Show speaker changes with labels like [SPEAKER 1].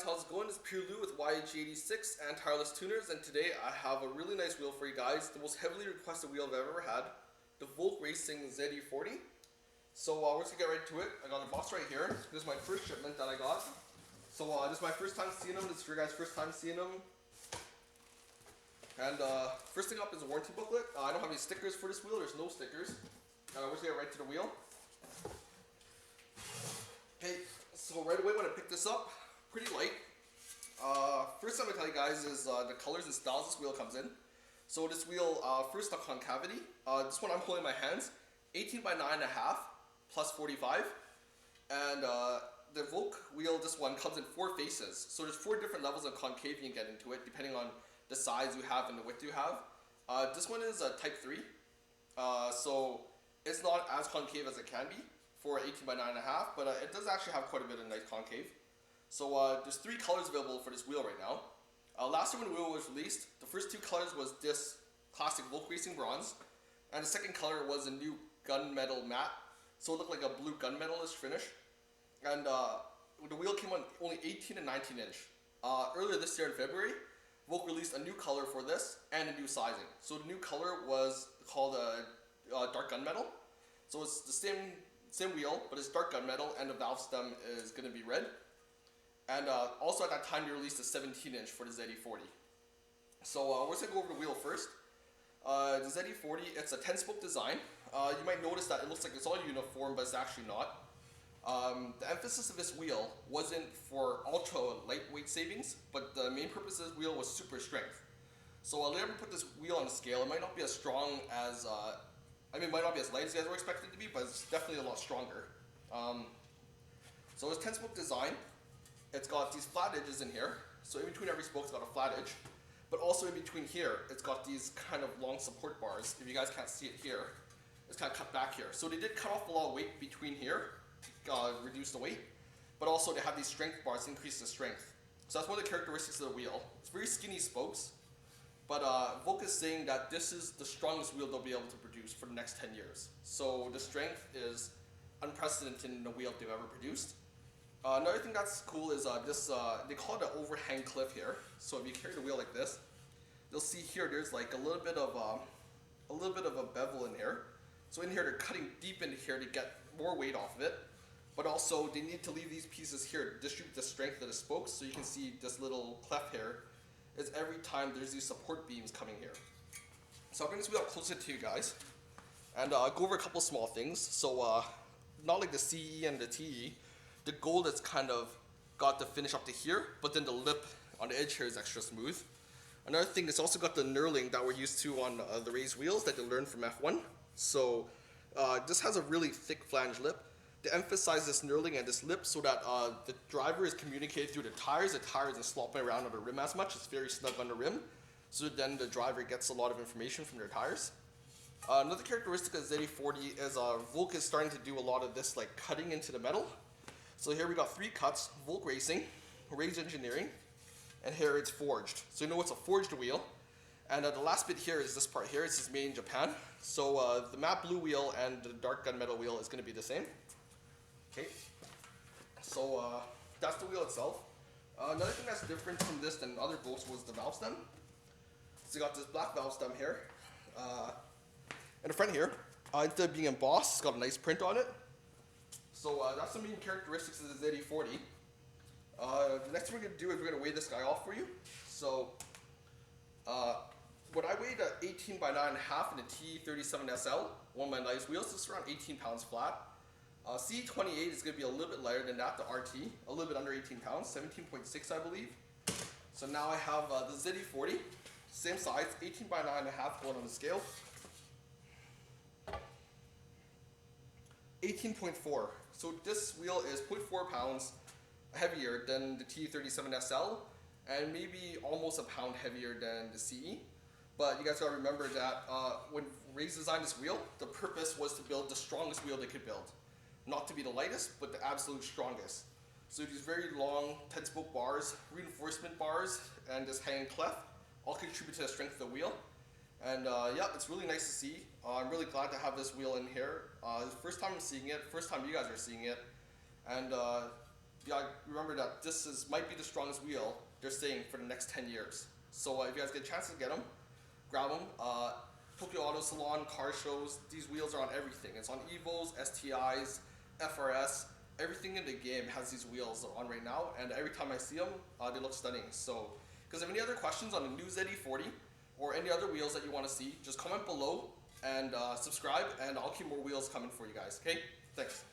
[SPEAKER 1] how's it going? It's Pure Lou with YG86 and Tireless Tuners, and today I have a really nice wheel for you guys, the most heavily requested wheel I've ever had, the VOLK Racing the ZE40. So we're just gonna get right to it. I got a box right here. This is my first shipment that I got. So this is my first time seeing them. This is your guys' first time seeing them. And first thing up is a warranty booklet. I don't have any stickers for this wheel. There's no stickers. We're just gonna get right to the wheel. Okay, so right away when I picked this up, pretty light. First thing I'm gonna tell you guys is the colors and styles this wheel comes in. So this wheel, first the concavity. This one I'm holding in my hands, 18 by 9.5 plus 45. And the VOLK wheel, this one comes in 4 faces. So there's 4 different levels of concave you can get into it, depending on the size you have and the width you have. This one is a type 3. So it's not as concave as it can be for 18 by 9.5, but it does actually have quite a bit of nice concave. So there's 3 colors available for this wheel right now. Last year when the wheel was released, the first 2 colors was this classic VOLK Racing bronze, and the second color was a new gunmetal matte, so it looked like a blue gunmetal-ish finish. And the wheel came on only 18 and 19 inch. Earlier this year in February, VOLK released a new color for this and a new sizing. So the new color was called a dark gunmetal. So it's the same wheel, but it's dark gunmetal, and the valve stem is going to be red. And also at that time they released a 17 inch for the ZE40. So we're just going to go over the wheel first. The ZE40, it's a 10-spoke design. You might notice that it looks like it's all uniform, but it's actually not. The emphasis of this wheel wasn't for ultra lightweight savings, but the main purpose of this wheel was super strength. So later we put this wheel on a scale. It might not be as strong as, it might not be as light as you guys were expecting it to be, but it's definitely a lot stronger. So it's 10-spoke design. It's got these flat edges in here. So in between every spoke, it's got a flat edge. But also in between here, it's got these kind of long support bars. If you guys can't see it here, it's kind of cut back here. So they did cut off a lot of weight between here to reduce the weight. But also they have these strength bars to increase the strength. So that's one of the characteristics of the wheel. It's very skinny spokes. But VOLK is saying that this is the strongest wheel they'll be able to produce for the next 10 years. So the strength is unprecedented in the wheel they've ever produced. Another thing that's cool is this, they call it an overhang cliff here. So if you carry the wheel like this, you'll see here there's like a little bit of a bevel in here. So in here they're cutting deep into here to get more weight off of it. But also they need to leave these pieces here to distribute the strength of the spokes. So you can see this little cleft here is every time there's these support beams coming here. So I'll bring this wheel up closer to you guys and go over a couple small things. So not like the CE and the TE. The gold has kind of got the finish up to here, but then the lip on the edge here is extra smooth. Another thing, it's also got the knurling that we're used to on the raised wheels that you learned from F1. So this has a really thick flange lip. They emphasize this knurling and this lip so that the driver is communicated through the tires. The tire isn't slopping around on the rim as much. It's very snug on the rim. So then the driver gets a lot of information from their tires. Another characteristic of ZE40 is VOLK is starting to do a lot of this like cutting into the metal. So here we got 3 cuts: VOLK Racing, Raised Engineering, and here it's forged. So you know it's a forged wheel. And the last bit here is this part here. It's made in Japan. So the matte blue wheel and the dark gunmetal wheel is going to be the same. Okay. So that's the wheel itself. Another thing that's different from this than other VOLKs was the valve stem. So you got this black valve stem here. In the front here, instead of being embossed, it's got a nice print on it. So that's the main characteristics of the ZE40. The next thing we're going to do is we're going to weigh this guy off for you. So when I weighed an 18 by 9.5 in the T37 SL, one of my nice wheels, this is around 18 pounds flat. C28 is going to be a little bit lighter than that, the RT, a little bit under 18 pounds, 17.6 I believe. So now I have the ZE40, same size, 18 by 9.5 going on the scale. 18.4. So this wheel is 0.4 pounds heavier than the T37 SL and maybe almost a pound heavier than the CE. But you guys gotta remember that when Raze designed this wheel, the purpose was to build the strongest wheel they could build. Not to be the lightest, but the absolute strongest. So these very long 10-spoke bars, reinforcement bars, and this hanging cleft all contribute to the strength of the wheel. And yeah, it's really nice to see. I'm really glad to have this wheel in here. First time I'm seeing it, first time you guys are seeing it. And remember that might be the strongest wheel they're saying for the next 10 years. So if you guys get a chance to get them, grab them. Tokyo Auto Salon, car shows, these wheels are on everything. It's on Evos, STIs, FRS, everything in the game has these wheels on right now, and every time I see them, they look stunning. So, because if any other questions on the new ZE40 or any other wheels that you want to see, just comment below and subscribe, and I'll keep more wheels coming for you guys. Okay? Thanks.